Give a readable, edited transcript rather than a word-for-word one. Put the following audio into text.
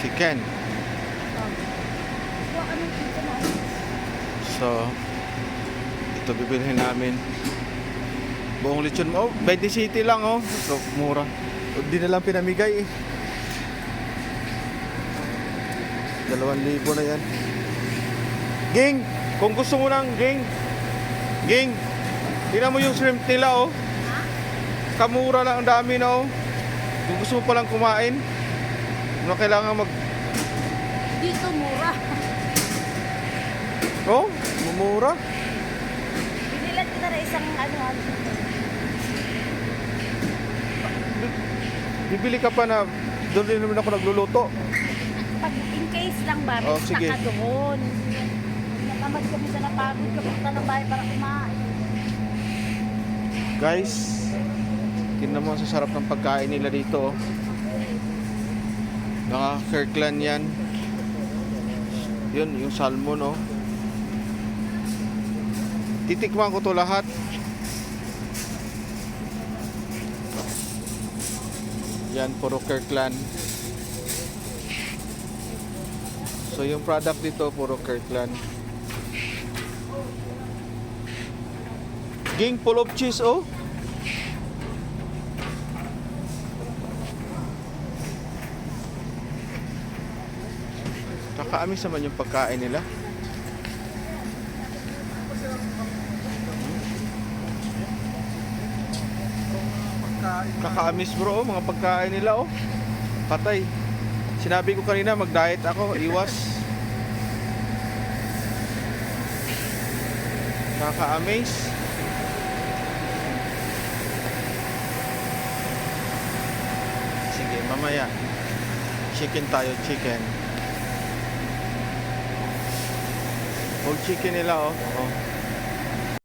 Chicken. So, ito bibilhin namin. Buong lechon mo. Oh, 20 city lang oh. So, mura. Hindi na lang pinamigay eh. 2,000 na yan. Ging! Kung gusto mo ng Ging! Tingnan mo yung shrimp nila oh. Kamura lang, ang dami na oh. Kung gusto mo palang kumain, ano kailangan Dito mura. Oh, mumura. Binilan kita na isang ano. Bibili ka pa na doon din naman ako nagluluto. Pag in case lang ba, Oh, may sige. ka doon. Natamad kami sa napagod ka punta ng bahay para kumain. Guys, tingnan mo sa sarap ng pagkain nila dito oh. Naka-Kirkland yan. Yun, yung salmon oh. Titikman ko to lahat. Yan, puro Kirkland. So yung product dito, puro Kirkland. Ging, full of cheese oh. Kakaamis naman yung pagkain nila. Kakaamis bro oh, mga pagkain nila oh. Patay. Sinabi ko kanina mag-diet ako, iwas. Kakaamis. Sige, mamaya. Chicken tayo, chicken. Whole chicken nila oh. Oh.